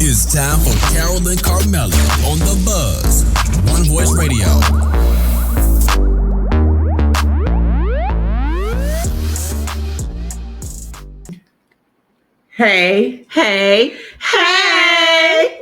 It's time for Carole and Carmella on The Buzz, One Voice Radio. Hey.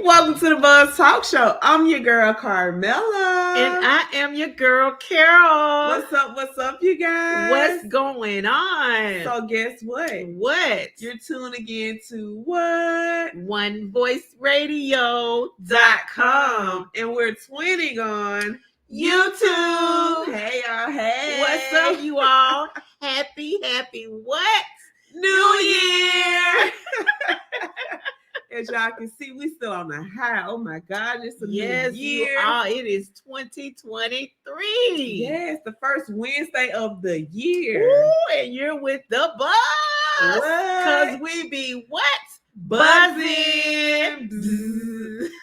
Welcome to the Buzz Talk Show. I'm your girl, Carmella. And I am your girl, Carole. What's up, you guys? What's going on? So guess what? What? You're tuning in to what? OneVoiceRadio.com. And we're twinning on YouTube. Hey, y'all. Hey. What's up, you all? Happy what? New Year. As y'all can see, we still on the high. Oh my God, it's a new year. You are. It is 2023. Yes, the first Wednesday of the year. Ooh, and you're with the Buzz. Because we be what? Buzzing.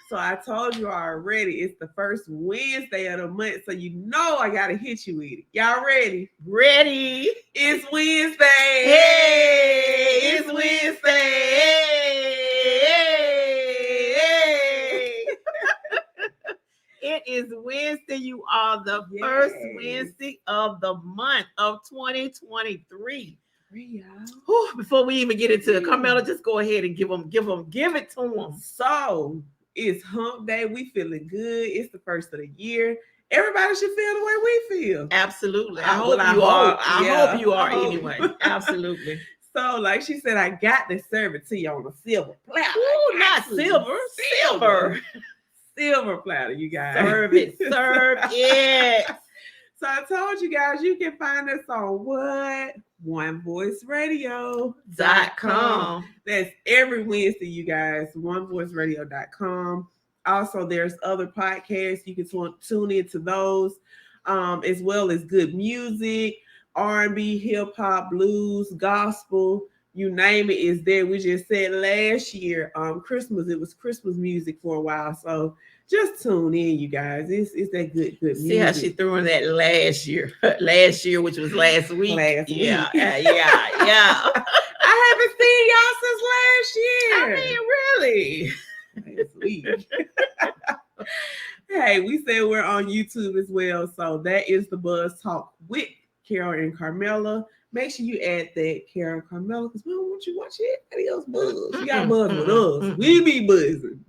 So I told you already, it's the first Wednesday of the month. So you know I gotta hit you with it. Y'all ready? Ready. It's Wednesday. Hey, it's Wednesday. Hey. It is Wednesday. You are the first Wednesday of the month of 2023. Whew, before we even get into it, Carmella, just go ahead and give it to them. So it's hump day. We feeling good. It's the first of the year. Everybody should feel the way we feel. Absolutely. I hope you are anyway. Absolutely. So, like she said, I got to serve it to you on a silver platter. Ooh, not silver. Silver platter, you guys. Serve it. So I told you guys you can find us on what? OneVoiceRadio.com. That's every Wednesday, you guys. OneVoiceRadio.com. Also, there's other podcasts. You can tune into those, as well as good music, R&B, hip hop, blues, gospel, you name it is there. We just said last year, Christmas, it was Christmas music for a while. So just tune in, you guys. It's that good music. See how she threw in that last year, which was last week. Yeah. I haven't seen y'all since last year. I mean, really? Last week. Hey, we said we're on YouTube as well. So that is the Buzz Talk with Carole and Carmella. Make sure you add that Carole and Carmella because we don't want you to watch anybody else buzz. You got buzz with us. We be buzzing.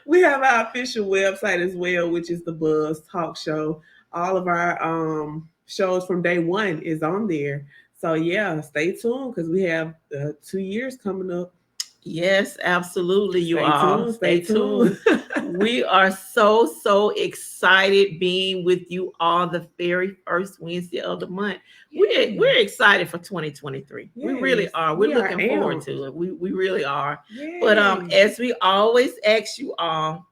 We have our official website as well, which is the Buzz Talk Show. All of our shows from day one is on there. So yeah, stay tuned because we have 2 years coming up. Yes, absolutely. Stay tuned. We are so excited being with you all the very first Wednesday of the month. Yeah. We're excited for 2023. Yes, we really are. We're looking forward to it. We really are. Yes. But as we always ask you all,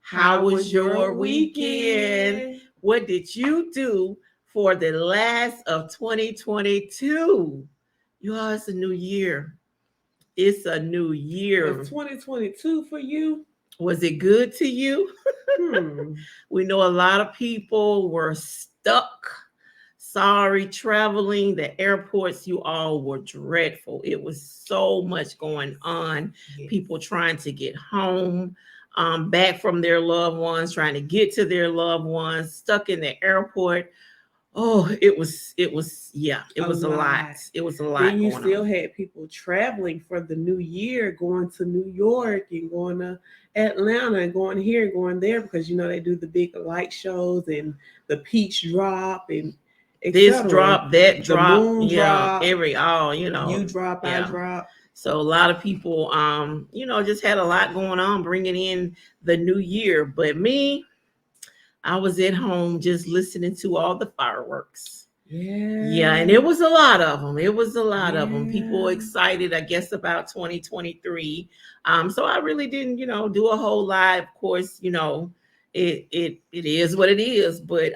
how was your weekend? What did you do for the last of 2022? You all, it's a new year. It's a new year. Was 2022 for you? Was it good to you? We know a lot of people were stuck. Sorry, traveling. The airports, you all were dreadful. It was so much going on. Yes. People trying to get home, back from their loved ones, trying to get to their loved ones, stuck in the airport. Oh, it was a lot. It was a lot. Then you still had people traveling for the new year, going to New York and going to Atlanta and going here and going there because they do the big light shows and the peach drop and this drop, that drop, moon drop, you drop, I drop. So a lot of people, just had a lot going on, bringing in the new year. But me, I was at home just listening to all the fireworks. Yeah, and it was a lot of them. People excited, I guess, about 2023. So I really didn't, do a whole lot. Of course, it is what it is. But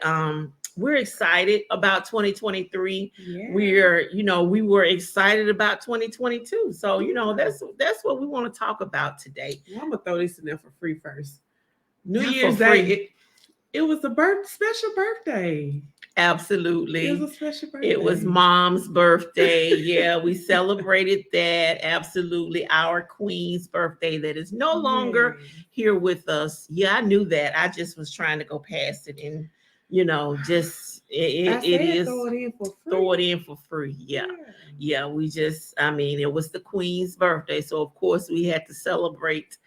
we're excited about 2023. Yeah. We were excited about 2022. So that's what we want to talk about today. Well, I'm gonna throw this in there for free first. New Year's Day. It was a special birthday. Absolutely. It was a special birthday. It was mom's birthday. Yeah, we celebrated that. Absolutely. Our queen's birthday that is no longer here with us. Yeah, I knew that. I just was trying to go past it and, just it is throw it in for free. Throw it in for free. Yeah. Yeah, it was the queen's birthday. So of course we had to celebrate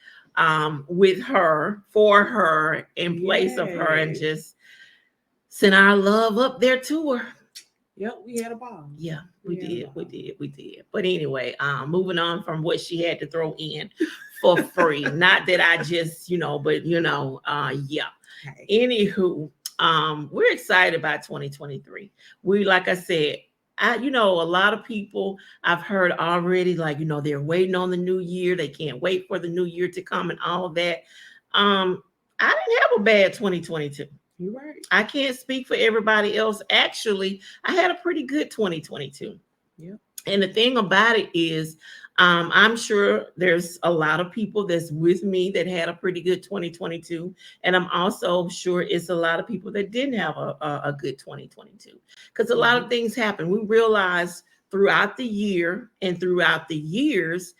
with her, for her, in place of her, and just send our love up there to her. Yep, we had a ball. Yeah, we did. But anyway, moving on from what she had to throw in for free. Not that I just, but yeah. Okay. Anywho, we're excited about 2023. Like I said, a lot of people I've heard already, like, they're waiting on the new year. They can't wait for the new year to come and all of that. I didn't have a bad 2022. You're right. I can't speak for everybody else. Actually, I had a pretty good 2022. Yeah. And the thing about it is, I'm sure there's a lot of people that's with me that had a pretty good 2022. And I'm also sure it's a lot of people that didn't have a good 2022. Because a lot of things happen. We realize throughout the year and throughout the years,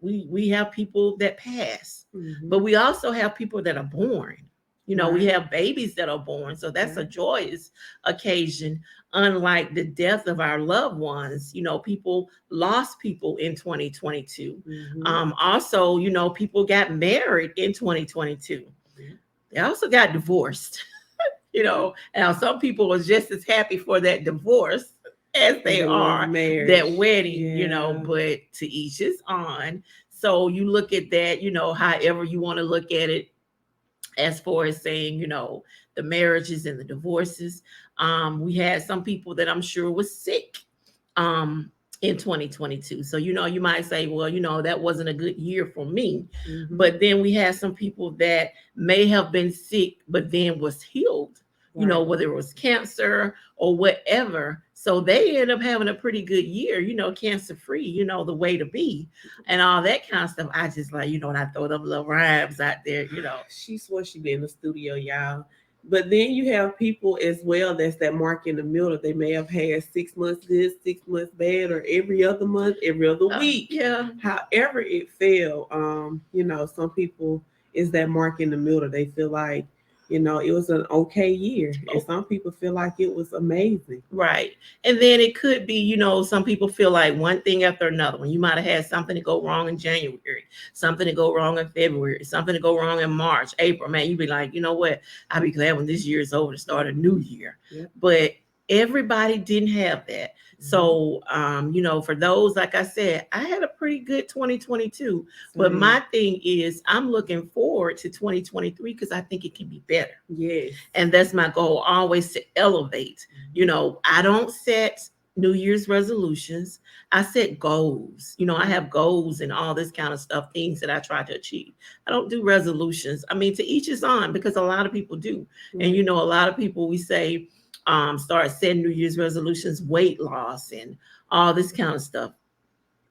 we have people that pass. But we also have people that are born. We have babies that are born. So that's a joyous occasion, unlike the death of our loved ones. People lost people in 2022. Also, people got married in 2022. They also got divorced. Now some people are just as happy for that divorce as they are that wedding, but to each his own. So you look at that, however you want to look at it. As far as saying, the marriages and the divorces, we had some people that I'm sure was sick in 2022. So, you might say, well, that wasn't a good year for me. But then we had some people that may have been sick, but then was healed, whether it was cancer or whatever. So they end up having a pretty good year, cancer free, the way to be and all that kind of stuff. I just like, and I throw them little rhymes out there, She's what she did in the studio, y'all. But then you have people as well that's that mark in the middle. They may have had 6 months good, 6 months bad, or every other month, every other week. Yeah. However it fell, some people is that mark in the middle. They feel like, it was an okay year. And some people feel like it was amazing. Right. And then it could be, some people feel like one thing after another. When you might have had something to go wrong in January, something to go wrong in February, something to go wrong in March, April, man, you'd be like, you know what? I'll be glad when this year is over to start a new year. Yeah. But everybody didn't have that. So, for those, like I said, I had a pretty good 2022. But my thing is, I'm looking forward to 2023 because I think it can be better. Yes. And that's my goal, always to elevate. I don't set New Year's resolutions. I set goals. I have goals and all this kind of stuff, things that I try to achieve. I don't do resolutions. I mean, to each his own, because a lot of people do. And, a lot of people, we say, start setting New Year's resolutions, weight loss and all this kind of stuff.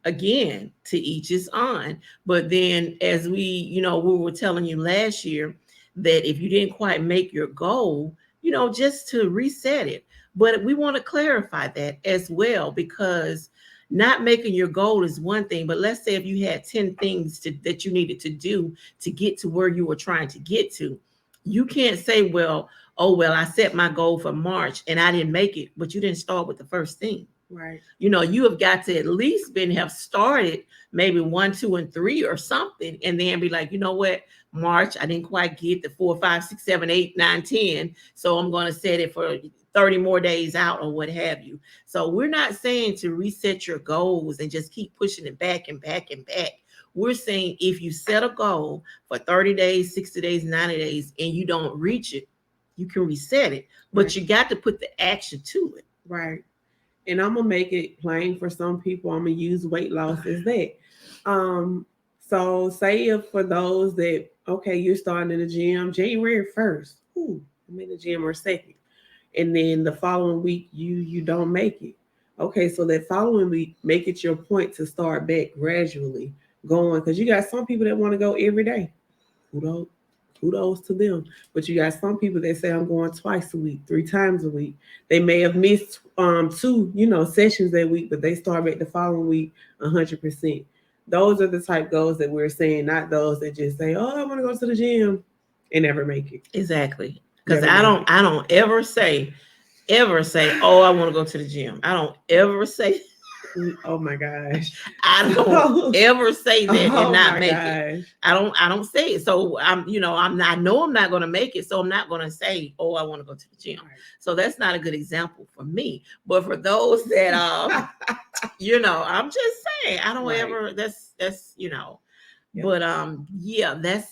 Again, to each his own. But then as we were telling you last year that if you didn't quite make your goal, just to reset it. But we want to clarify that as well, because not making your goal is one thing. But let's say if you had 10 things that you needed to do to get to where you were trying to get to, you can't say, well, I set my goal for March and I didn't make it, but you didn't start with the first thing. Right. You have got to at least have started maybe 1, 2, and 3 or something, and then be like, you know what, March, I didn't quite get the 4, 5, 6, 7, 8, 9, 10. So I'm going to set it for 30 more days out or what have you. So we're not saying to reset your goals and just keep pushing it back and back and back. We're saying if you set a goal for 30 days, 60 days, 90 days, and you don't reach it, you can reset it, but you got to put the action to it. Right. And I'm going to make it plain for some people. I'm going to use weight loss as that. So say if for those that, okay, you're starting in the gym January 1st, I'm in the gym or 2nd. And then the following week, you don't make it. Okay, so that following week, make it your point to start back gradually going. Because you got some people that want to go every day. Who don't? Kudos to them. But you got some people that say I'm going twice a week, 3 times a week. They may have missed two, sessions that week, but they start back the following week 100%. Those are the type goals that we're saying, not those that just say, "Oh, I want to go to the gym," and never make it. Exactly. Because I don't ever say, "Oh, I want to go to the gym." I don't ever say. Oh my gosh. I don't ever say that and not make it. I don't say it. So I know I'm not going to make it. So I'm not going to say, "Oh, I want to go to the gym." Right. So that's not a good example for me. But for those that I'm just saying, I don't ever, that's Yep. But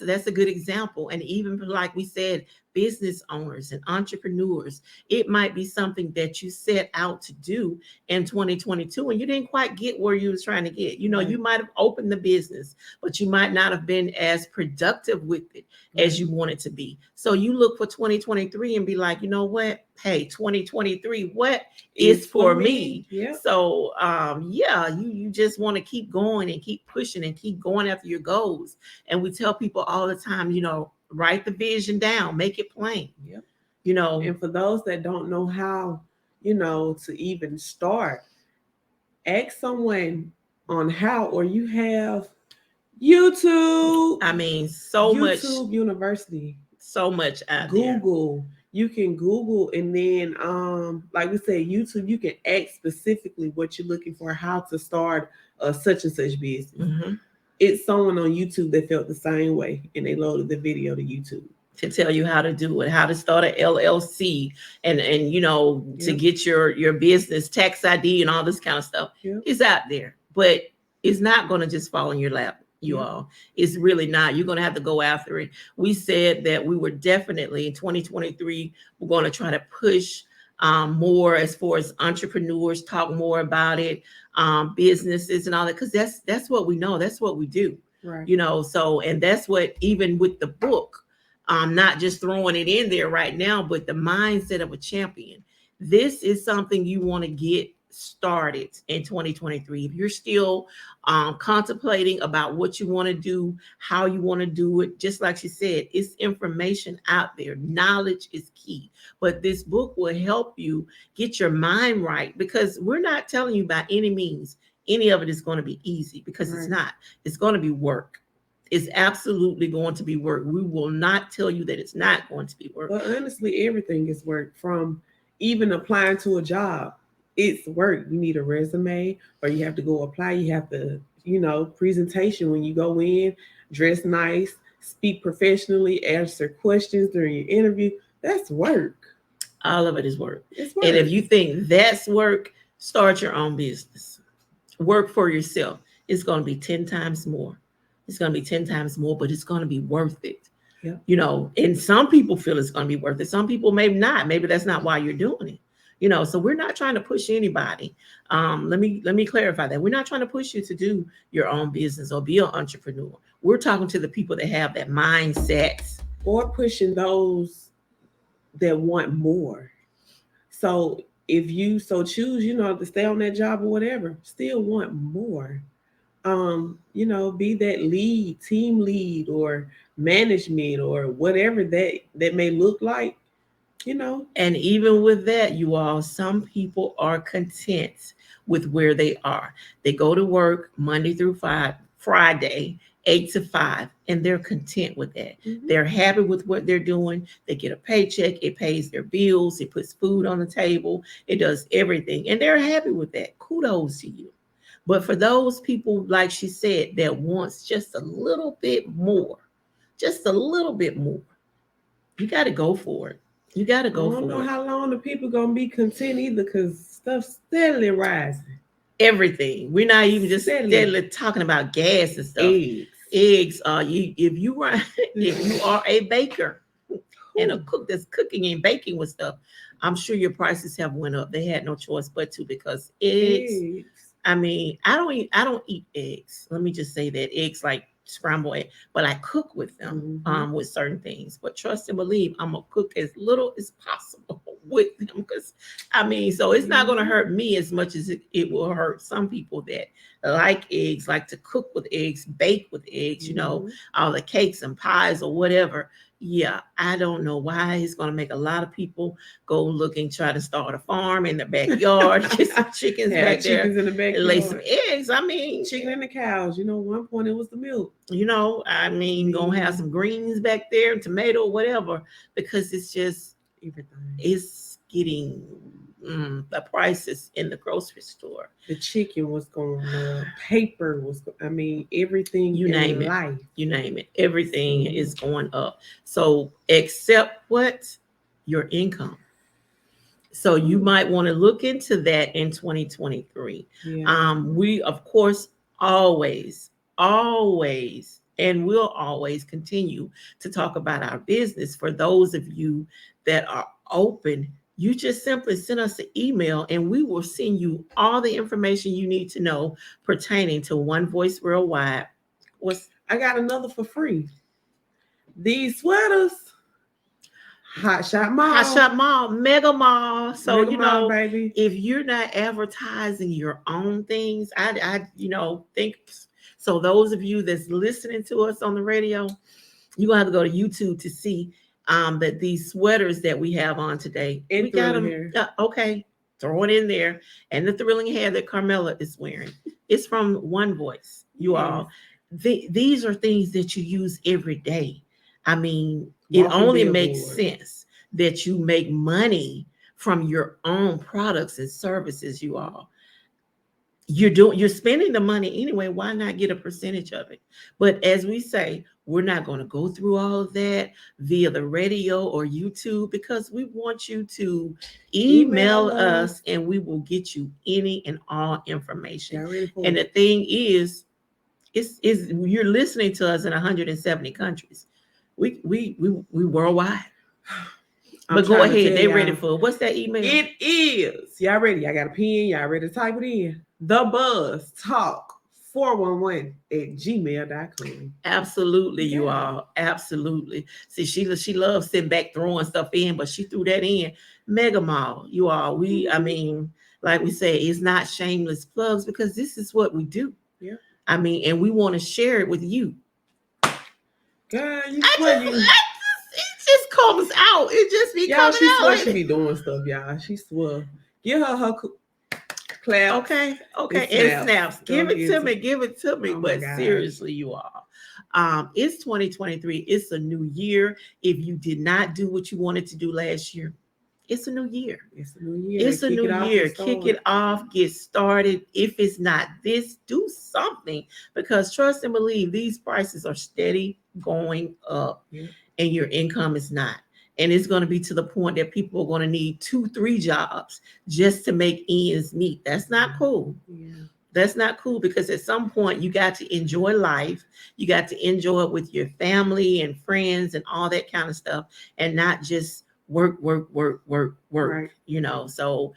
that's a good example. And even like we said, business owners and entrepreneurs, it might be something that you set out to do in 2022 and you didn't quite get where you was trying to get. Right. You might have opened the business, but you might not have been as productive with it as you wanted to be. So you look for 2023 and be like, you know what? Hey, 2023, what is for me? Yep. So you just want to keep going and keep pushing and keep going after your goals. And we tell people all the time, write the vision down, make it plain. Yep. And for those that don't know how, to even start, ask someone on how, or you have YouTube. I mean, so much. YouTube University. So much out Google. There. You can Google, and then like we said, YouTube, you can ask specifically what you're looking for, how to start a such and such business. Mm-hmm. It's someone on YouTube that felt the same way, and they loaded the video to YouTube to tell you how to do it, how to start an LLC, and to get your business tax ID and all this kind of stuff. Yep. It's out there, but it's not going to just fall in your lap. You all, it's really not. You're going to have to go after it. We said that we were definitely in 2023, we're going to try to push more as far as entrepreneurs, talk more about it, businesses and all that, because that's what we know. That's what we do. Right. So, and that's what, even with the book, not just throwing it in there right now, but the mindset of a champion. This is something you want to get started in 2023. If you're still contemplating about what you want to do, how you want to do it, just like she said, it's information out there. Knowledge is key. But this book will help you get your mind right, because we're not telling you by any means any of it is going to be easy, because It's not. It's going to be work. It's absolutely going to be work. We will not tell you that it's not going to be work. But honestly, everything is work. From even applying to a job, it's work. You need a resume, or you have to go apply. You have to, presentation when you go in, dress nice, speak professionally, answer questions during your interview. That's work. All of it is work. It's work. And if you think that's work, start your own business. Work for yourself. It's going to be 10 times more. It's going to be 10 times more, but it's going to be worth it. Yeah. And some people feel it's going to be worth it. Some people may not. Maybe that's not why you're doing it. So we're not trying to push anybody. Let me clarify that. We're not trying to push you to do your own business or be an entrepreneur. We're talking to the people that have that mindset. Or pushing those that want more. So if you so choose, to stay on that job or whatever, still want more. Be that lead, team lead, or management, or whatever that may look like. And even with that, you all, some people are content with where they are. They go to work Monday through Friday, 8 to 5, and they're content with that. Mm-hmm. They're happy with what they're doing. They get a paycheck. It pays their bills. It puts food on the table. It does everything. And they're happy with that. Kudos to you. But for those people, like she said, that wants just a little bit more, you got to go for it. You got to go for it. I don't know how long the people going to be content either, because stuff's steadily rising. Everything. We're not even just steadily talking about gas and stuff. Eggs. If you are a baker and a cook that's cooking and baking with stuff, I'm sure your prices have went up. They had no choice but to, because eggs. I mean, I don't eat eggs. Let me just say that. Eggs, like scrambled egg, but I cook with them with certain things. But trust and believe, I'm gonna cook as little as possible with them because I mean, so it's not going to hurt me as much as it will hurt some people that like eggs, like to cook with eggs, bake with eggs, you know, all the cakes and pies or whatever. Yeah, I don't know why it's going to make a lot of people go looking, try to start a farm in the backyard, get some chickens back there, chickens in the backyard, and lay some eggs. I mean, chicken and the cows. You know, one point it was the milk. You know, I mean, gonna have some greens back there, tomato, whatever, because it's just everything. It's getting the prices in the grocery store. The chicken was going up, paper was. I mean, everything. You name it. Life. You name it. Everything is going up. So, except what your income. So you might want to look into that in 2023. Yeah. We of course always, and will always continue to talk about our business. For those of you that are open, you just simply send us an email and we will send you all the information you need to know pertaining to One Voice Worldwide. I got another for free. These sweaters. Hot Shot Mall, Mega Mall. So Mega Mall, baby. If you're not advertising your own things, I think so. Those of you that's listening to us on the radio, you're gonna have to go to YouTube to see that these sweaters that we have on today. And we got them. Okay, throw it in there. And the thrilling hair that Carmella is wearing. It's from One Voice. You all. These are things that you use every day. I mean, it only makes sense that you make money from your own products and services, you all. You're spending the money anyway. Why not get a percentage of it? But as we say, we're not going to go through all of that via the radio or YouTube because we want you to email us and we will get you any and all information. And the thing is you're listening to us in 170 countries. We worldwide. But go ahead. They ready for it. What's that email? It is. Y'all ready? I got a pen. Y'all ready to type it in? thebuzztalk411@gmail.com. Absolutely, you all. Absolutely. See, she loves sitting back throwing stuff in, but she threw that in. Mega Mall, you all. I mean, like we say, it's not shameless plugs because this is what we do. Yeah. I mean, and we want to share it with you. Girl, it just comes out. It just be coming out. She swear she be doing stuff, y'all. She swear. Give her clap. Okay. It snaps. Give it to me. Oh, but seriously, you all. It's 2023. It's a new year. If you did not do what you wanted to do last year, it's a new year. It's a new year. It's a new year. Kick it off. Get started. If it's not this, do something because trust and believe these prices are steady going up and your income is not. And it's going to be to the point that people are going to need 2-3 jobs just to make ends meet. That's not cool. Yeah. That's not cool because at some point you got to enjoy life. You got to enjoy it with your family and friends and all that kind of stuff and not just work. Right. So,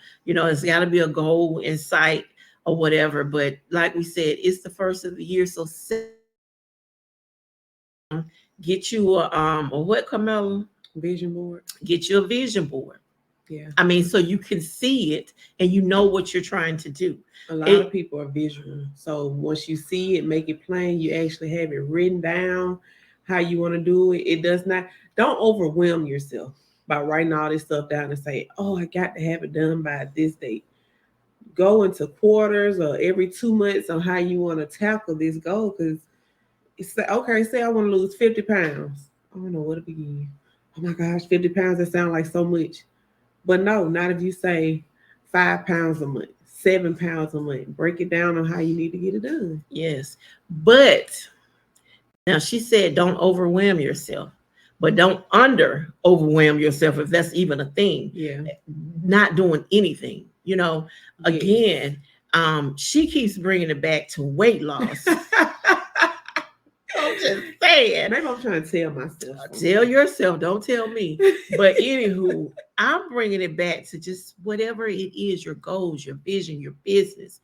it's got to be a goal in sight or whatever. But like we said, it's the first of the year. So get you a what, Carmella? Vision board. Get you a vision board. Yeah. I mean, so you can see it and you know what you're trying to do. A lot of people are visual. So once you see it, make it plain, you actually have it written down how you want to do it. It does not, don't overwhelm yourself by writing all this stuff down and say, oh, I got to have it done by this date. Go into quarters or every 2 months on how you want to tackle this goal. Because it's okay, say I want to lose 50 pounds. I don't know where to begin. Oh my gosh, 50 pounds, that sounds like so much. But no, not if you say 5 pounds a month, 7 pounds a month. Break it down on how you need to get it done. Yes. But now she said don't overwhelm yourself, but don't overwhelm yourself if that's even a thing. Yeah. Not doing anything, Again, she keeps bringing it back to weight loss. I'm just saying. Maybe I'm trying to tell myself. Tell yourself, don't tell me. But anywho, I'm bringing it back to just whatever it is, your goals, your vision, your business.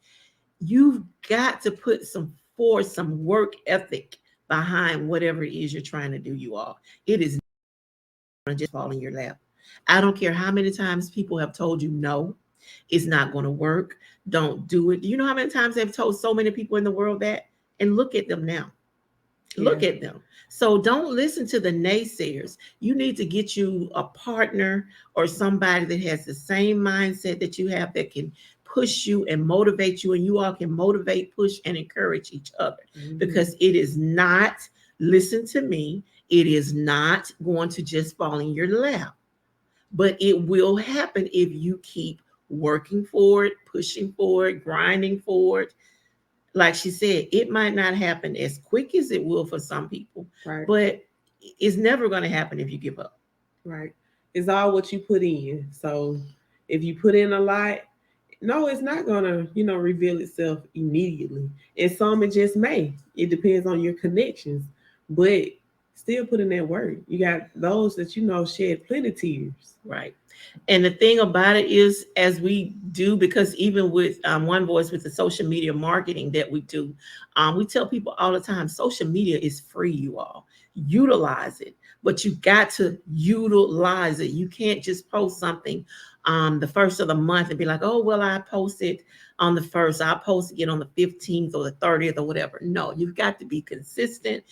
You've got to put some work ethic behind whatever it is you're trying to do, you all. It is not just fall in your lap. I don't care how many times people have told you no, it's not going to work. Don't do it. You know how many times they've told so many people in the world that? And look at them now. Look Yeah. at them. So don't listen to the naysayers. You need to get you a partner or somebody that has the same mindset that you have, that can push you and motivate you, and you all can motivate, push, and encourage each other. Because it is not, listen to me, it is not going to just fall in your lap, but it will happen if you keep working for it, pushing for it, grinding for it. Like she said, it might not happen as quick as it will for some people, Right. but it's never going to happen if you give up. Right. It's all what you put in. So if you put in a lot, no, it's not gonna, reveal itself immediately. And some it just may. It depends on your connections. But still put in that work. You got those that shed plenty of tears. Right. And the thing about it is, as we do, because even with One Voice, with the social media marketing that we do, we tell people all the time, social media is free, you all. Utilize it, but you got to utilize it. You can't just post something the first of the month and be like, oh, well, I posted on the first, I'll post again on the 15th or the 30th or whatever. No, you've got to be consistent.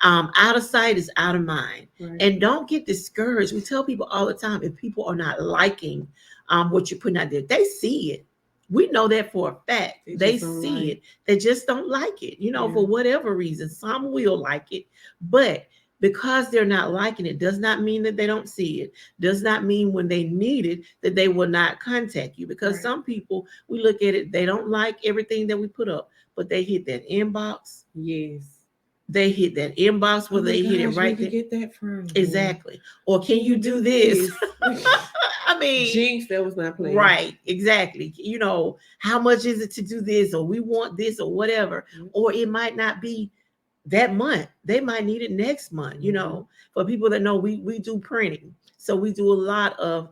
Out of sight is out of mind. Right. And don't get discouraged. We tell people all the time, if people are not liking what you're putting out there, they see it. We know that for a fact. They see it. They just don't like it, for whatever reason. Some will like it, but because they're not liking it does not mean that they don't see it. Does not mean when they need it that they will not contact you. Because some people, we look at it, they don't like everything that we put up, but they hit that inbox. Yes. They hit that inbox where they hit it right there. Get that from exactly. Or can you do this? I mean, Jinx, that was not playing. Right, exactly. How much is it to do this, or we want this, or whatever. Or it might not be that month. They might need it next month. For people that know, we do printing, so we do a lot of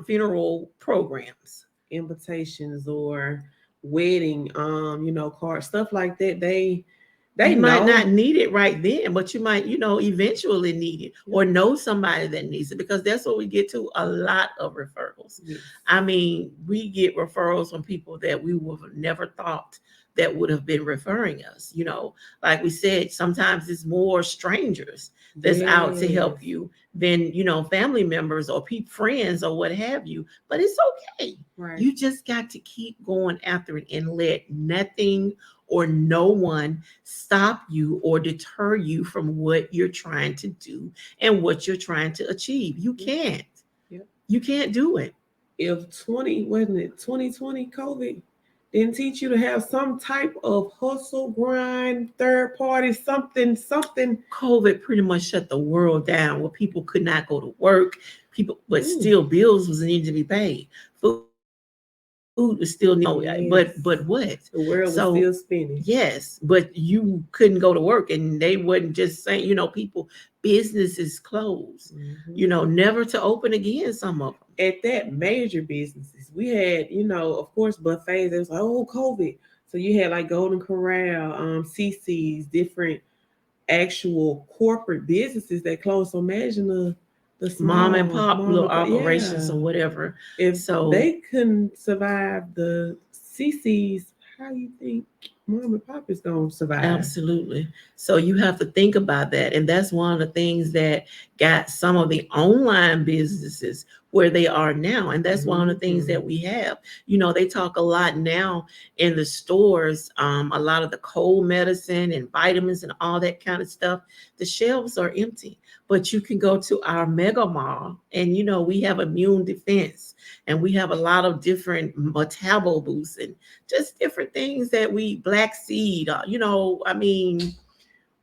funeral programs, invitations, or wedding, cards, stuff like that. They might not need it right then, but you might, eventually need it, or know somebody that needs it, because that's what we get to, a lot of referrals. Yes. I mean, we get referrals from people that we would have never thought that would have been referring us. Like we said, sometimes it's more strangers that's out to help you than, family members or friends or what have you. But it's okay. Right. You just got to keep going after it, and let nothing or no one stop you or deter you from what you're trying to do and what you're trying to achieve. You can't. Yep. You can't do it. If 2020 COVID didn't teach you to have some type of hustle, grind, third party, something. COVID pretty much shut the world down, where people could not go to work. But still bills was needing to be paid. Food was still but what? The world was still spinning. Yes, but you couldn't go to work, and they wasn't just saying, businesses closed, never to open again, some of them. At that, major businesses. We had, of course, buffets. It was like, oh, COVID. So you had like Golden Corral, CC's, different actual corporate businesses that closed. So imagine the small, mom and pop little operations or whatever. If they couldn't survive the CC's, how you think mom and pop is going to survive? Absolutely. So you have to think about that. And that's one of the things that got some of the online businesses where they are now. And that's one of the things that we have. They talk a lot now in the stores, a lot of the cold medicine and vitamins and all that kind of stuff. The shelves are empty, but you can go to our mega mall, and we have immune defense, and we have a lot of different metabo boosts and just different things that black seed,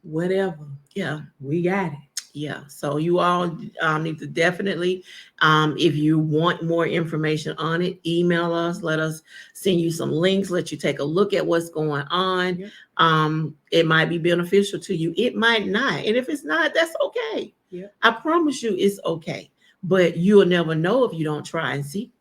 whatever. Yeah, we got it. Yeah. So you all need to definitely, if you want more information on it, email us, let us send you some links, let you take a look at what's going on. Yep. It might be beneficial to you. It might not. And if it's not, that's okay. Yep. I promise you it's okay. But you'll never know if you don't try and see.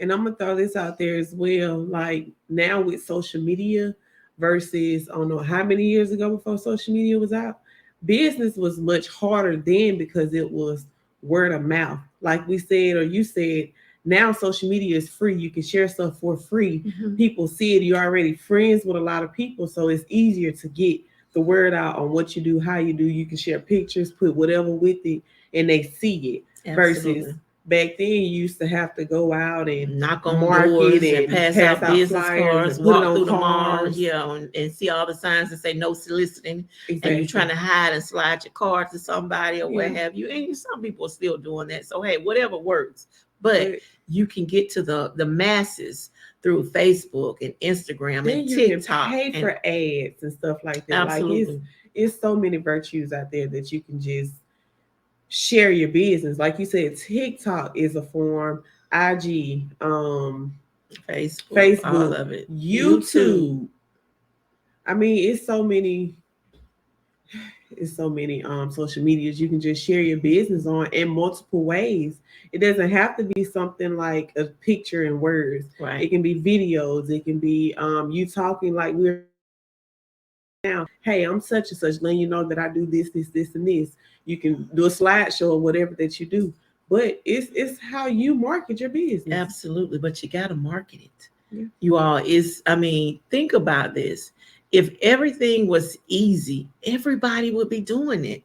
And I'm going to throw this out there as well. Like now with social media versus, I don't know how many years ago before social media was out, business was much harder then, because it was word of mouth. Like we said, or you said, now social media is free. You can share stuff for free. Mhm. People see it. You're already friends with a lot of people. So it's easier to get the word out on what you do, how you do. You can share pictures, put whatever with it, and they see it. Absolutely. Versus back then, you used to have to go out and Knock on market doors and and pass pass out out business flyers cards, and put it walk on through the mall, cars. yeah, and see all the signs that say no soliciting, Exactly. and you're trying to hide and slide your card to somebody or what Yeah. have you. And some people are still doing that. So hey, whatever works. But But you can get to the masses through Facebook and Instagram then and you can TikTok. pay and for ads and stuff like that. Like absolutely. it's so many virtues out there that you can just share your business. Like you said, TikTok is a form, IG, Facebook, all Facebook, of it. YouTube. YouTube. I mean, it's so many social medias you can just share your business on in multiple ways. It doesn't have to be something like a picture and words. Right. It can be videos, it can be you talking like we're now, hey, I'm such and such, letting you know that I do this, and this. You can do a slideshow or whatever that you do. But it's how you market your business. Absolutely. But you got to market it. Yeah. You all think about this. If everything was easy, everybody would be doing it.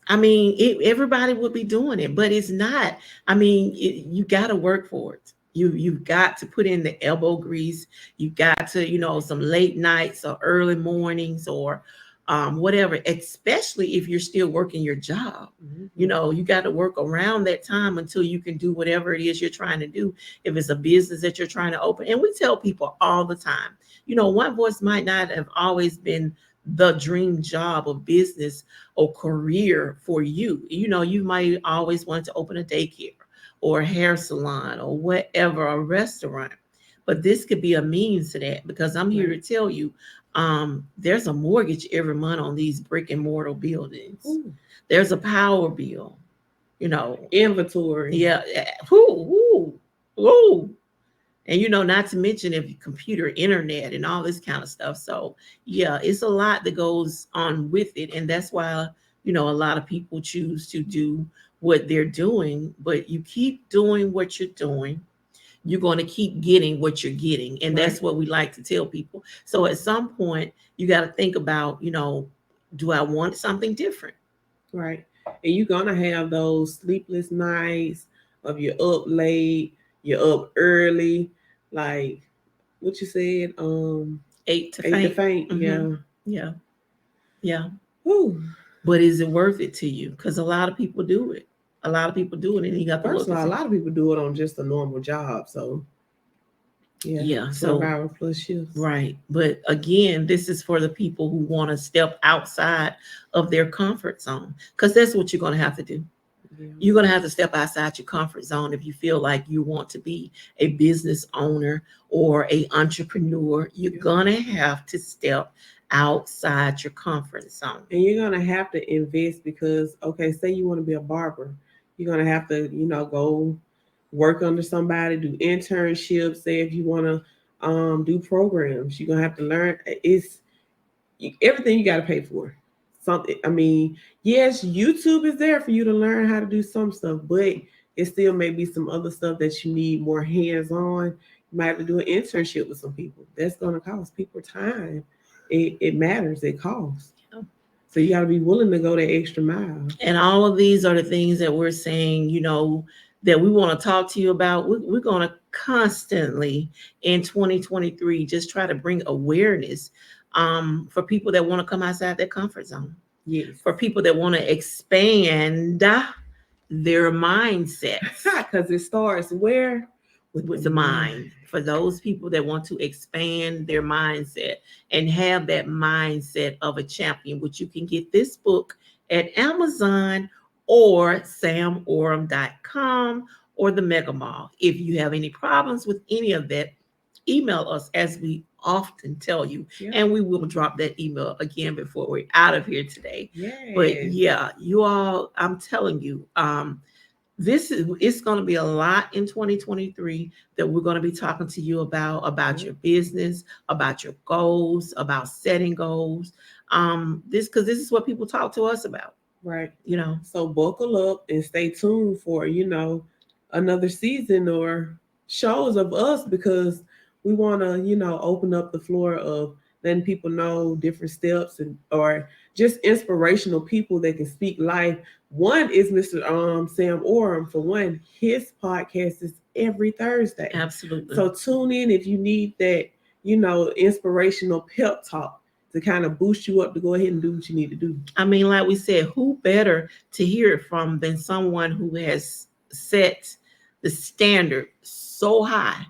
Everybody would be doing it, but it's not. You got to work for it. You've got to put in the elbow grease. You got to, some late nights or early mornings or whatever. Especially if you're still working your job, Mm-hmm. you got to work around that time until you can do whatever it is you're trying to do. If it's a business that you're trying to open, and we tell people all the time, One Voice might not have always been the dream job or business or career for you. You might always want to open a daycare or a hair salon or whatever, a restaurant. But this could be a means to that, because I'm here to tell you, there's a mortgage every month on these brick and mortar buildings. Ooh. There's a power bill, Inventory. Yeah. Whoo, whoo. And not to mention if computer, internet, and all this kind of stuff. So yeah, it's a lot that goes on with it, and that's why a lot of people choose to do what they're doing. But you keep doing what you're doing, you're going to keep getting what you're getting, and Right. that's what we like to tell people. So at some point, you got to think about, do I want something different? Right. And you're gonna have those sleepless nights of you're up late, you're up early, like what you said, Eight to eight to faint. faint. Yeah. Yeah, yeah. Whew. But is it worth it to you? Because a lot of people do it. A lot of people do it, and you got to First look of all, and a see. lot of people do it on just a normal job. So yeah, Yeah. 12 So hour plus shifts. right. But again, this is for the people who want to step outside of their comfort zone, because that's what you're going to have to do. Yeah. You're going to have to step outside your comfort zone if you feel like you want to be a business owner or a entrepreneur. You're going to have to step outside your comfort zone. And you're gonna have to invest because, okay, say you want to be a barber, you're gonna have to, go work under somebody, do internships. Say if you want to do programs, you're gonna have to learn. Everything you got to pay for. Something. I mean, yes, YouTube is there for you to learn how to do some stuff, but it still may be some other stuff that you need more hands on. You might have to do an internship with some people. That's gonna cost people time. It matters. It costs. So you got to be willing to go that extra mile. And all of these are the things that we're saying, that we want to talk to you about. We're going to constantly in 2023 just try to bring awareness for people that want to come outside their comfort zone. Yes. For people that want to expand their mindset. Because it starts where? With the mind. For those people that want to expand their mindset and have that mindset of a champion, which you can get this book at Amazon or samoram.com or the Mega Mall. If you have any problems with any of that, email us, as we often tell you, and we will drop that email again before we're out of here today. Yes. But yeah, you all, I'm telling you, it's going to be a lot in 2023 that we're going to be talking to you about your business, about your goals, about setting goals. Because this is what people talk to us about. Right. You know, So buckle up and stay tuned for, another season or shows of us, because we want to, open up the floor of letting people know different steps, and or just inspirational people that can speak life. One is Mr. Sam Oram. For one, his podcast is every Thursday. absolutely. So tune in if you need that, inspirational pep talk to kind of boost you up to go ahead and do what you need to do. I mean, like we said, who better to hear it from than someone who has set the standard so high,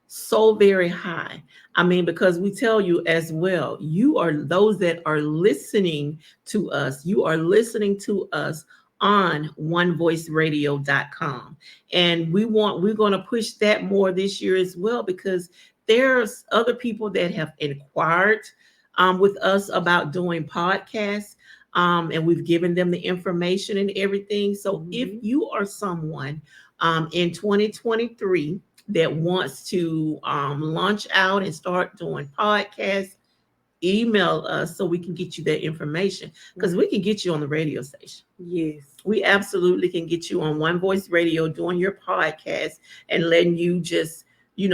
so very high? I mean, because we tell you as well, you are those that are listening to us, you are listening to us on onevoiceradio.com. And we're going to push that more this year as well, because there's other people that have inquired with us about doing podcasts, and we've given them the information and everything. So if you are someone in 2023 that wants to launch out and start doing podcasts, email us so we can get you that information, because we can get you on the radio station. Yes. We absolutely can get you on One Voice Radio doing your podcast and letting you just,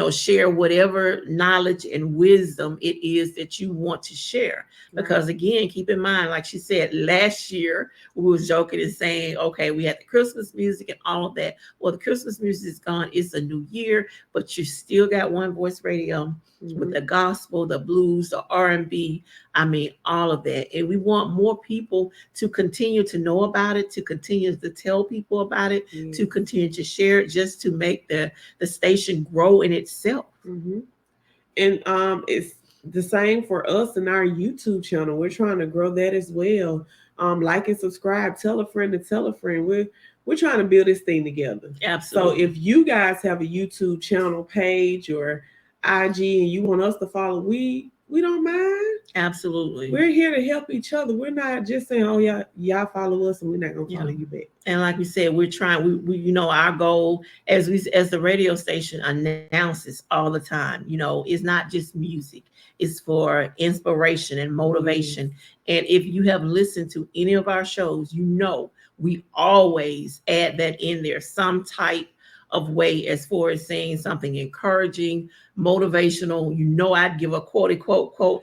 share whatever knowledge and wisdom it is that you want to share. Because again, keep in mind, like she said, last year we was joking and saying, okay, we had the Christmas music and all of that. Well, the Christmas music is gone. It's a new year, but you still got One Voice Radio with the gospel, the blues, the R&B. I mean, all of that. And we want more people to continue to know about it, to continue to tell people about it, to continue to share it, just to make the station grow in itself. And it's the same for us and our YouTube channel. We're trying to grow that as well. Like and subscribe, tell a friend to tell a friend. We're trying to build this thing together. Absolutely. So if you guys have a YouTube channel page or IG and you want us to follow, we don't mind. Absolutely. We're here to help each other. We're not just saying, oh, y'all follow us and we're not gonna follow you back. And like we said, we're trying, we our goal as the radio station announces all the time, it's not just music, it's for inspiration and motivation. And if you have listened to any of our shows, we always add that in there, some type of way, as far as saying something encouraging, motivational. I'd give a quote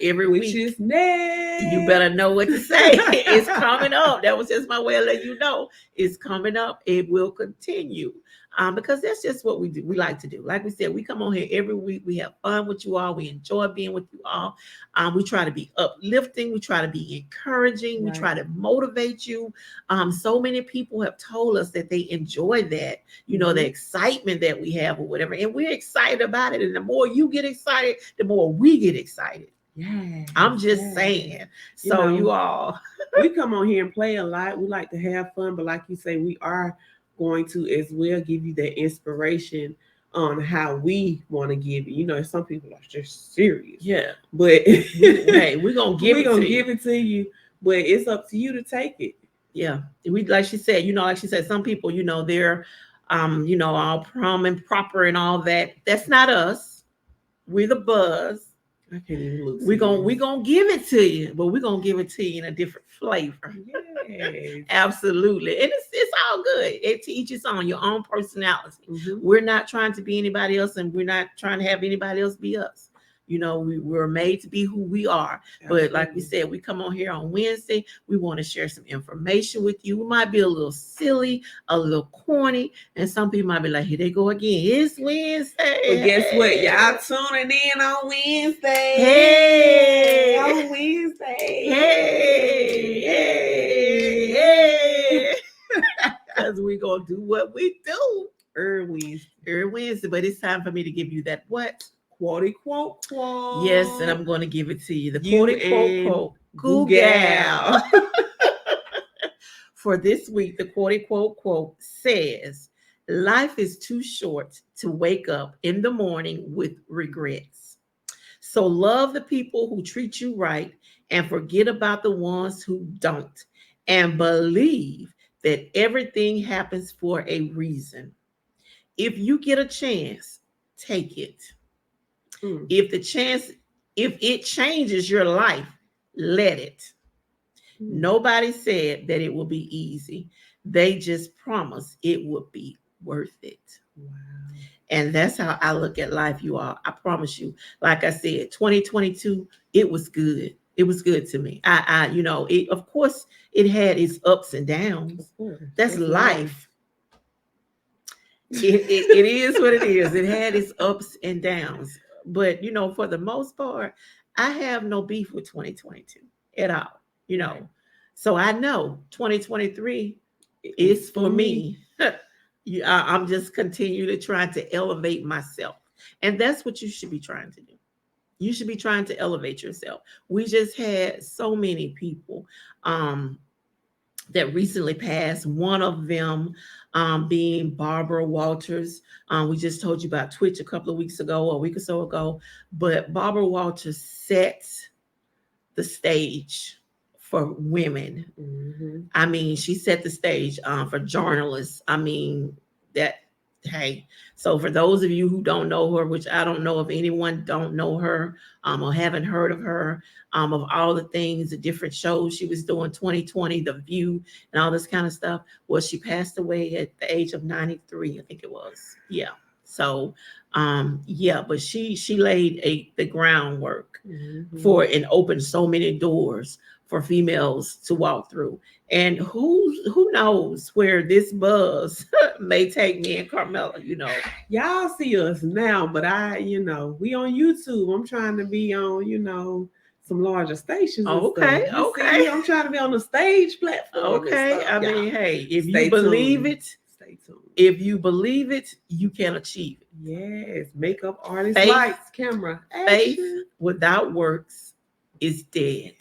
every week. Which is next. You better know what to say. It's coming up. That was just my way of letting you know it's coming up. It will continue. Because that's just what we do. We like to do. Like we said, we come on here every week. We have fun with you all. We enjoy being with you all. We try to be uplifting. We try to be encouraging. We try to motivate you. So many people have told us that they enjoy that, the excitement that we have or whatever. And we're excited about it. And the more you get excited, the more we get excited. Yeah. I'm just saying. So you all. We come on here and play a lot. We like to have fun. But like you say, we are going to as well give you that inspiration on how we want to give it. Some people are just serious. Yeah. But hey, we're gonna give it to you. But it's up to you to take it. Yeah. We, like she said, some people, they're all prom and proper and all that. That's not us. We're the buzz. I can't even look. We're gonna give it to you, but we're gonna give it to you in a different flavor. Yes. Absolutely. And it's all good. It teaches on your own personality. We're not trying to be anybody else, and we're not trying to have anybody else be us. We're made to be who we are. Absolutely. But like we said, we come on here on Wednesday. We want to share some information with you. We might be a little silly, a little corny, and some people might be like, here they go again. It's Wednesday. But guess what? Y'all tuning in on Wednesday. Hey. On Wednesday. Hey. Because we're going to do what we do. Every Wednesday. But it's time for me to give you that what? Quote. Yes, and I'm going to give it to you. The quote. Google. For this week, the quote says, life is too short to wake up in the morning with regrets. So love the people who treat you right and forget about the ones who don't. And believe that everything happens for a reason. If you get a chance, take it. If it changes your life, let it. Nobody said that it will be easy. They just promised it would be worth it. Wow. And that's how I look at life, you all. I promise you. Like I said, 2022, it was good. It was good to me. It, of course, it had its ups and downs. That's life. It is what it is. It had its ups and downs. But, for the most part, I have no beef with 2022 at all, Right. So I know 2023 is for me. I'm just continually trying to elevate myself. And that's what you should be trying to do. You should be trying to elevate yourself. We just had so many people that recently passed. One of them being Barbara Walters. We just told you about Twitch a couple of weeks ago, or a week or so ago. But Barbara Walters set the stage for women. Mm-hmm. I mean, she set the stage for journalists. I mean, hey. So for those of you who don't know her, which I don't know if anyone don't know her or haven't heard of her, of all the things, the different shows she was doing, 2020, The View, and all this kind of stuff. Well, she passed away at the age of 93, I think it was. Yeah. So, but she laid the groundwork for and opened so many doors for females to walk through. And who knows where this buzz may take me and Carmella, Y'all see us now, but we on YouTube. I'm trying to be on, some larger stations. Okay. I'm trying to be on the stage platform. Okay. I mean, hey, if Stay you believe tuned. it, stay tuned. If you believe it, you can achieve it. Yes, makeup artist, Faith, lights, camera, action. Faith without works is dead.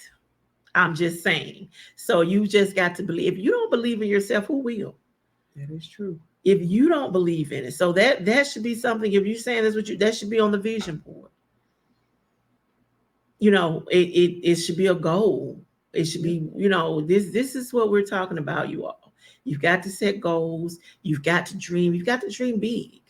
I'm just saying. So you just got to believe. If you don't believe in yourself, who will? That is true. If you don't believe in it, so that should be something. If you're saying that's that should be on the vision board. It should be a goal. It should be, this is what we're talking about, you all. You've got to set goals. You've got to dream. You've got to dream big.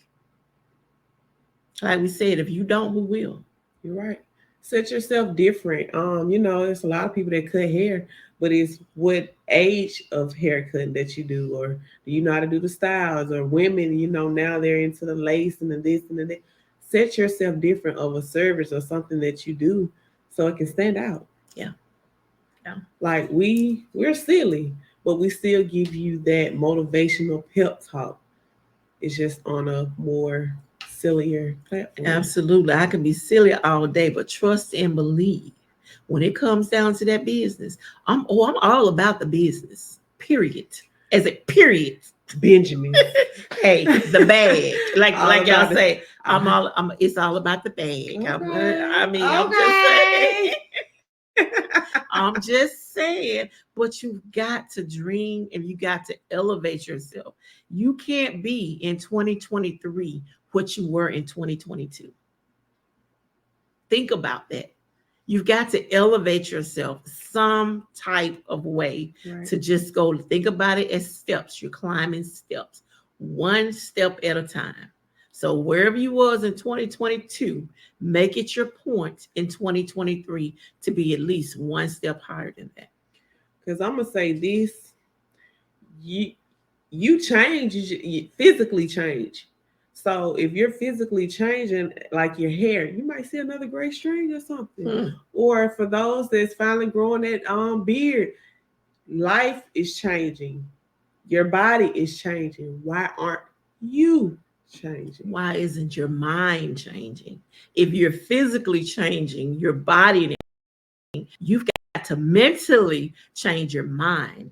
Like we said, if you don't, who will? You're right. Set yourself different. There's a lot of people that cut hair, but it's what age of haircut that you do, or do you know how to do the styles? Or women, now they're into the lace and the this and the that. Set yourself different of a service or something that you do so it can stand out. Yeah. Like we're silly, but we still give you that motivational pep talk. It's just on a more sillier platform. Absolutely. I can be silly all day, but trust and believe. When it comes down to that business, I'm all about the business. Period. As a period. Benjamin. Hey, the bag. Like y'all say, it's all about the bag. Okay. I'm just saying. I'm just saying, but you've got to dream and you got to elevate yourself. You can't be in 2023 what you were in 2022. Think about that. You've got to elevate yourself some type of way to just go. Think about it as steps. You're climbing steps, one step at a time. So wherever you was in 2022, make it your point in 2023 to be at least one step higher than that. Because I'm gonna say this: you change, you physically change. So if you're physically changing, like your hair, you might see another gray string or something. Or for those that's finally growing that beard, life is changing. Your body is changing. Why aren't you changing? Why isn't your mind changing? If you're physically changing your body, you've got to mentally change your mind.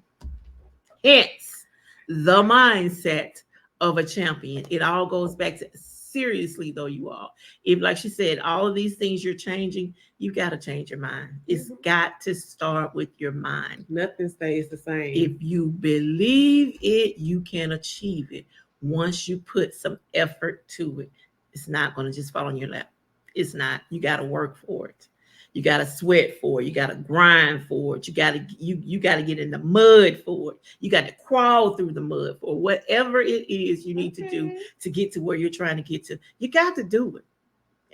Hence, the mindset of a champion. It all goes back to, seriously though, you all. If, like she said, all of these things you're changing, you got to change your mind. It's got to start with your mind. Nothing stays the same. If you believe it, you can achieve it. Once you put some effort to it, it's not going to just fall on your lap. It's not. You got to work for it. You got to sweat for it. You got to grind for it. You got to get in the mud for it. You got to crawl through the mud for it. Whatever it is you need to do to get to where you're trying to get to. You got to do it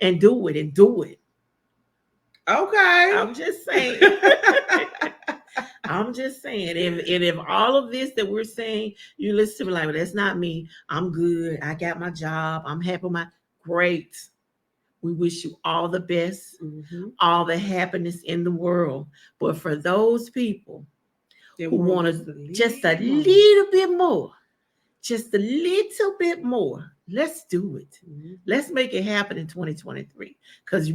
and do it and do it. Okay. I'm just saying. I'm just saying, if all of this that we're saying, you listen to me like, well, that's not me. I'm good. I got my job. I'm happy with my great. We wish you all the best, all the happiness in the world. But for those people who want just a little bit more, just a little bit more, let's do it. Let's make it happen in 2023. Because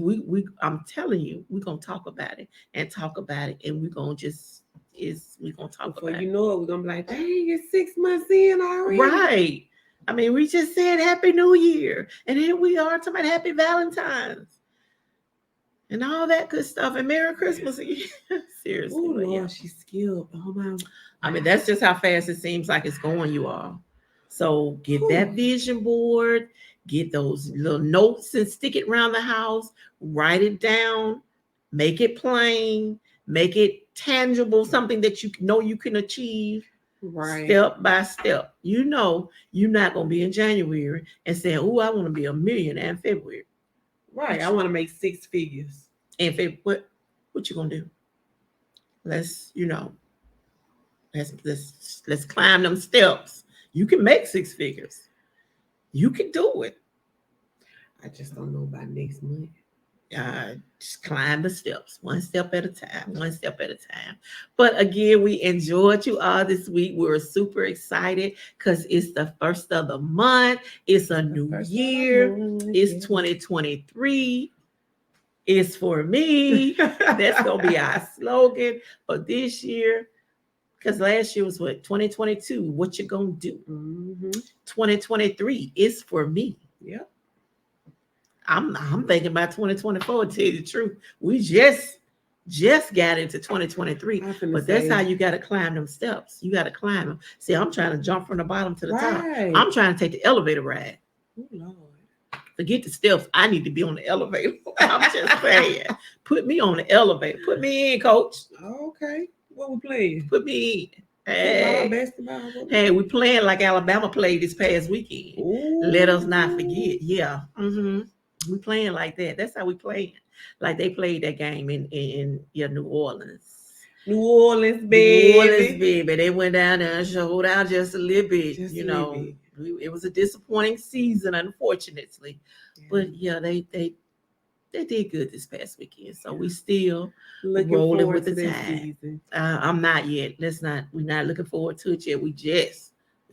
I'm telling you, we're gonna talk about it and talk about it, and we're gonna we're gonna talk before about you know it, we're gonna be like, dang, it's 6 months in already. Right. I mean, we just said Happy New Year, and here we are talking about Happy Valentine's and all that good stuff, and Merry Christmas. Seriously. Oh Lord, she's skilled. Oh my. I mean, that's just how fast it seems like it's going, you all. So get that vision board, get those little notes and stick it around the house, write it down, make it plain, make it tangible, something that you know you can achieve. Right. Step by step. You know, you're not going to be in January and saying, oh, I want to be a millionaire in February. Right. I want to make 6 figures. And what you going to do? Let's climb them steps. You can make 6 figures. You can do it. I just don't know about next month. Just climb the steps, one step at a time, one step at a time. But again, we enjoyed you all this week. We're super excited because it's the first of the month. It's a new year. It's 2023. It's for me. That's going to be our slogan for this year. Because last year was what? 2022. What you going to do? 2023 is for me. Yep. I'm thinking about 2024, to tell you the truth. We just got into 2023. But that's how you got to climb them steps. You got to climb them. See, I'm trying to jump from the bottom to the top. I'm trying to take the elevator ride. Oh, Lord. Forget the steps. I need to be on the elevator. I'm just saying. Put me on the elevator. Put me in, coach. Okay. What we playing? Put me in. Hey, basketball. Hey, we playing like Alabama played this past weekend. Ooh. Let us not forget. Yeah. We playing like that. That's how we playing. Like they played that game in New Orleans. New Orleans, baby. New Orleans, baby. They went down there and showed out just a little bit. It was a disappointing season, unfortunately. Yeah. But yeah, they did good this past weekend. So we still rolling with the time. I'm not yet. We're not looking forward to it yet.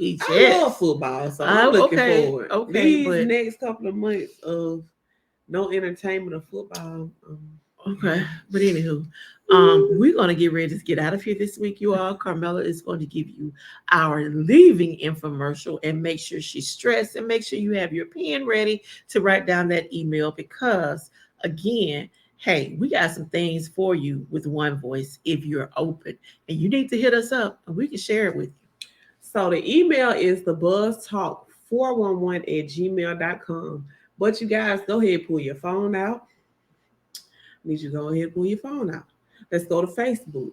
I love football, so I'm looking forward. Okay, these next couple of months of no entertainment of football. Okay, but anywho, we're gonna get ready to get out of here this week, you all. Carmella is going to give you our leaving infomercial, and make sure she's stressed, and make sure you have your pen ready to write down that email, because again, hey, we got some things for you with One Voice if you're open, and you need to hit us up and we can share it with you. So the email is thebuzztalk411@gmail.com. But you guys, go ahead and pull your phone out. I need you to go ahead and pull your phone out. Let's go to Facebook.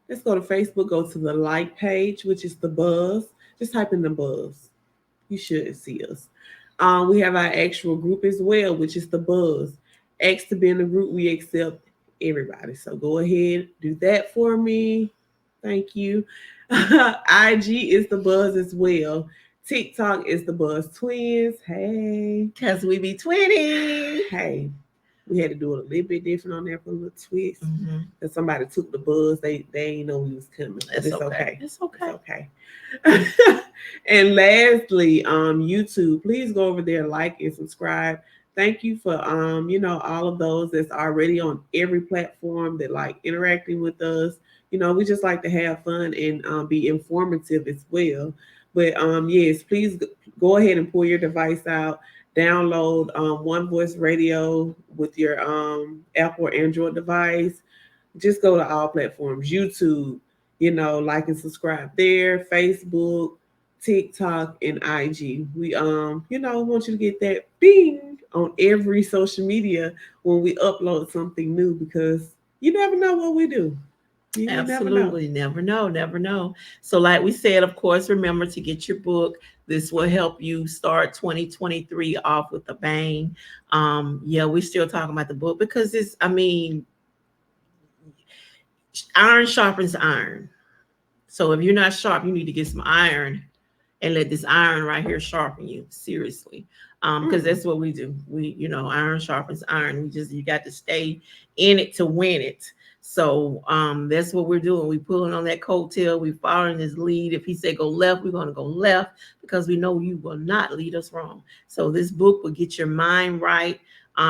Go to the like page, which is The Buzz. Just type in The Buzz. You should see us. We have our actual group as well, which is The Buzz. Ask to be in the group. We accept everybody. So go ahead, do that for me. Thank you. IG is The Buzz as well. TikTok is The Buzz Twins. Hey. Because we be 20. Hey. We had to do it a little bit different on there for a little twist. Because somebody took the buzz. They ain't know we was coming. It's okay. It's okay. It's okay. And lastly, YouTube, please go over there, like and subscribe. Thank you for all of those that's already on every platform that like interacting with us. We just like to have fun and be informative as well. But yes, please go ahead and pull your device out. Download One Voice Radio with your Apple or Android device. Just go to all platforms. YouTube, like and subscribe there. Facebook, TikTok, and IG. We want you to get that bing on every social media when we upload something new, because you never know what we do. Absolutely. Never know. So like we said, of course, remember to get your book. This will help you start 2023 off with a bang. We're still talking about the book because iron sharpens iron. So if you're not sharp, you need to get some iron and let this iron right here sharpen you. Seriously. Because that's what we do. We, iron sharpens iron. You got to stay in it to win it. So that's what we're doing. We pulling on that coattail. We following his lead. If he said go left, we're going to go left because we know you will not lead us wrong. So this book will get your mind right,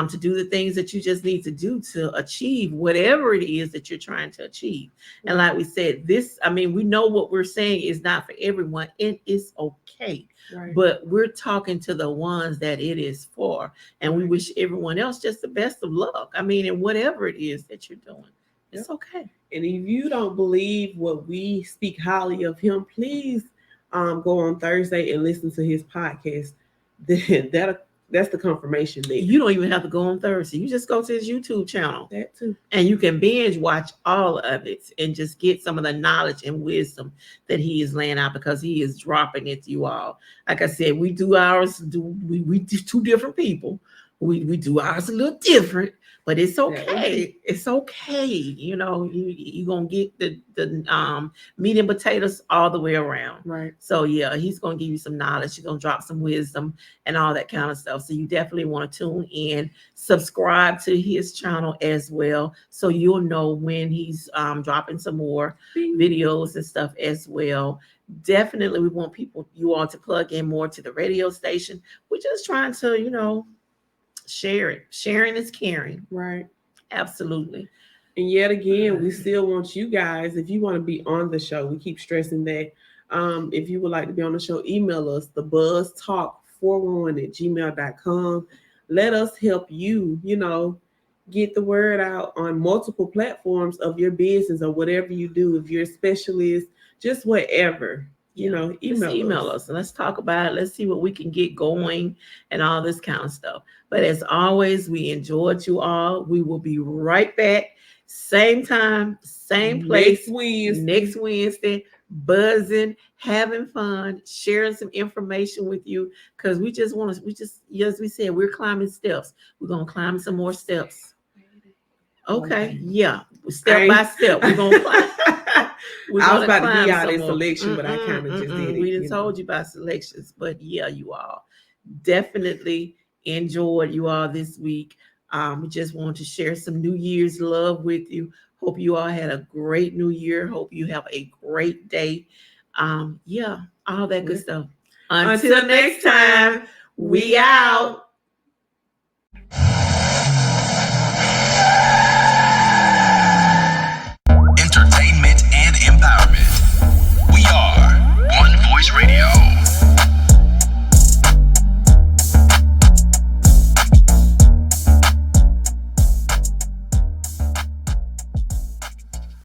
to do the things that you just need to do to achieve whatever it is that you're trying to achieve. And like we said, we know what we're saying is not for everyone. It is okay. Right. But we're talking to the ones that it is for. And we wish everyone else just the best of luck. And whatever it is that you're doing, it's okay. And if you don't believe what we speak highly of him, please go on Thursday and listen to his podcast. That's the confirmation there. You don't even have to go on Thursday. You just go to his YouTube channel. That too. And you can binge watch all of it and just get some of the knowledge and wisdom that he is laying out, because he is dropping it to you all. Like I said, we do ours. We do two different people. We do ours a little different, but it's okay. It's okay. You're going to get the meat and potatoes all the way around. Right. So, yeah, he's going to give you some knowledge. He's going to drop some wisdom and all that kind of stuff. So you definitely want to tune in, subscribe to his channel as well, so you'll know when he's dropping some more videos and stuff as well. Definitely, we want you all to plug in more to the radio station. We're just trying to, share it. Sharing is caring. Right. Absolutely. And yet again, we still want you guys, if you want to be on the show, we keep stressing that. If you would like to be on the show, email us, thebuzztalk411@gmail.com. Let us help you, get the word out on multiple platforms of your business or whatever you do. If you're a specialist, just whatever. Email us and let's talk about it. Let's see what we can get going and all this kind of stuff. But as always, we enjoyed you all. We will be right back, same time, same place, next Wednesday, buzzing, having fun, sharing some information with you, because as we said, we're climbing steps. We're gonna climb some more steps. Okay, yeah, step by step, we're gonna climb. I was about to give y'all this selection, but I kind of just did it. We didn't told you about selections, but yeah, you all definitely enjoyed you all this week. We just want to share some New Year's love with you. Hope you all had a great New Year. Hope you have a great day. All that good stuff. Until next time, we out.